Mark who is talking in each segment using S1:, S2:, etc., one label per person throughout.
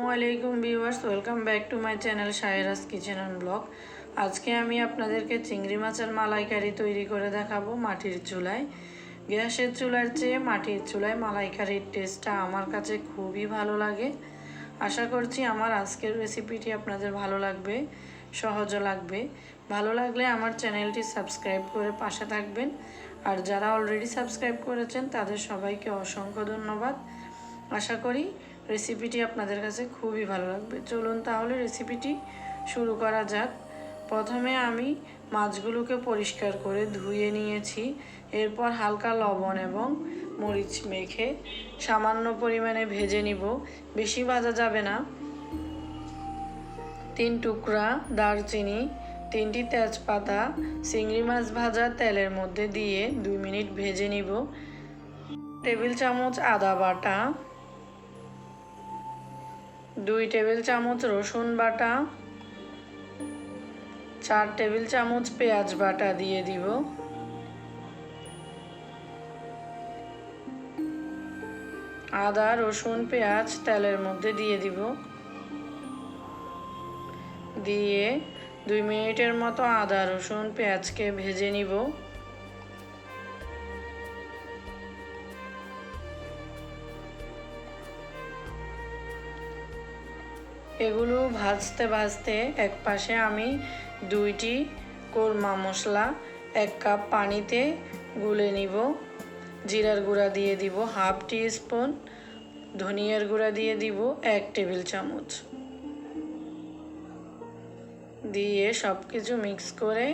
S1: আসসালামাইকুম viewers, welcome back to my channel Shaira's kitchen and blog. আজকে আমি আপনাদেরকে চিংড়ি মাছের মালাইকারি তৈরি করে দেখাবো মাটির চুলায়। গ্যাসের চুলার চেয়ে মাটির চুলায় মালাইকারির টেস্টটা আমার কাছে খুবই ভালো লাগে। আশা করছি আমার আজকের রেসিপিটি আপনাদের ভালো লাগবে, সহজও লাগবে। ভালো লাগলে আমার চ্যানেলটি সাবস্ক্রাইব করে পাশে থাকবেন। আর যারা অলরেডি সাবস্ক্রাইব করেছেন তাদের সবাইকে অসংখ্য ধন্যবাদ। আশা করি রেসিপিটি আপনাদের কাছে খুবই ভালো লাগবে। চলুন তাহলে রেসিপিটি শুরু করা যাক। প্রথমে আমি মাছগুলোকে পরিষ্কার করে ধুয়ে নিয়েছি। এরপর হালকা লবণ এবং মরিচ মেখে সামান্য পরিমাণে ভেজে নিব, বেশি ভাজা যাবে না। 3 টুকরা দারচিনি, 3টি তেজপাতা চিংড়ি মাছ ভাজা তেলের মধ্যে দিয়ে 2 মিনিট ভেজে নিব। টেবিল চামচ আদা বাটা, 2 টেবিল চামচ রসুন বাটা, 4 টেবিল চামচ পেঁয়াজ বাটা দিয়ে দিব। আদা রসুন পেঁয়াজ তেলের মধ্যে দিয়ে দিব। দিয়ে 2 মিনিটের মতো আদা রসুন পেঁয়াজকে ভেজে নিব। এগুলো ভাজতে ভাজতে এক পাশে আমি 2টি কোরমা মশলা 1 কাপ পানিতে গুলে নিব। জিরার গুঁড়া দিয়ে দিব হাফ টি স্পুন, ধনিয়ার গুঁড়া দিয়ে দিব 1 টেবিল চামচ। দিয়ে সব কিছু মিক্স করে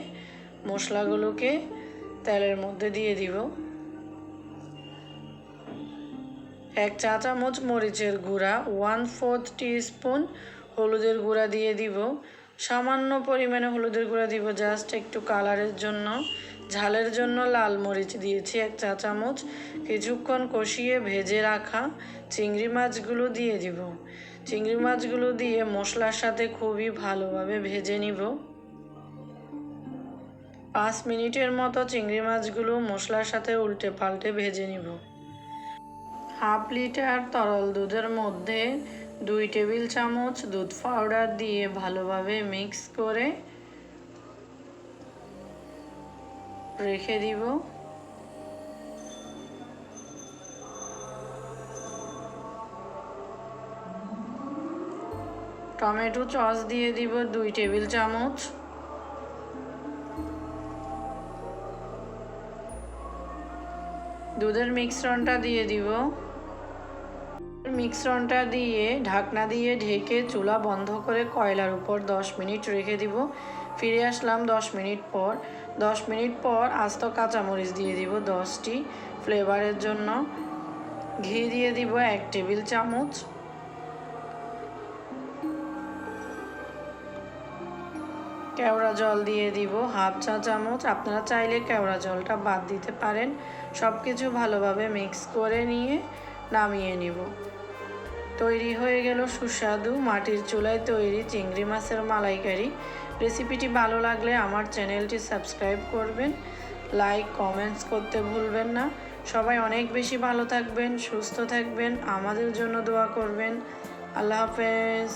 S1: মশলাগুলোকে তেলের মধ্যে দিয়ে দিব। 1 চা চামচ মরিচের গুঁড়া, 1/4 টিস্পুন হলুদের গুঁড়া দিয়ে দিব। সামান্য পরিমাণে হলুদের গুঁড়া দিব, জাস্ট একটু কালারের জন্য। ঝালের জন্য লাল মরিচ দিয়েছি 1 চা চামচ। কিছুক্ষণ কষিয়ে ভেজে রাখা চিংড়ি মাছগুলো দিয়ে দিব। চিংড়ি মাছগুলো দিয়ে মশলার সাথে খুবই ভালোভাবে ভেজে নিব। 5 মিনিটের মতো চিংড়ি মাছগুলো মশলার সাথে উল্টে পাল্টে ভেজে নিব। হাফ লিটার তরল দুধের মধ্যে 2 টেবিল চামচ দুধ পাউডার দিয়ে ভালোভাবে মিক্স করে রেখে দিব। টমেটো সস দিয়ে দিব 2 টেবিল চামচ। দুধের মিশ্রণটা দিয়ে দিব। মিশ্রণটা দিয়ে ঢাকনা দিয়ে ঢেকে চুলা বন্ধ করে কয়লার উপর 10 মিনিট রেখে দিব। ফিরে আসলাম 10 মিনিট পর। 10 মিনিট পর আস্ত কাঁচামরিচ দিয়ে দিব 10টি ফ্লেভারের জন্য। ঘি দিয়ে দিব 1 টেবিল চামচ। কেওড়া জল দিয়ে দিব হাফ চা চামচ। আপনারা চাইলে কেওড়া জলটা বাদ দিতে পারেন। সব কিছু ভালোভাবে মিক্স করে নিয়ে নামিয়ে নিব। তৈরি হয়ে গেল সুস্বাদু মাটির চুলায় তৈরি চিংড়ি মাছের মালাইকারি। রেসিপিটি ভালো লাগলে আমার চ্যানেলটি সাবস্ক্রাইব করবেন, লাইক কমেন্টস করতে ভুলবেন না। সবাই অনেক বেশি ভালো থাকবেন, সুস্থ থাকবেন, আমাদের জন্য দোয়া করবেন। আল্লাহ হাফেজ।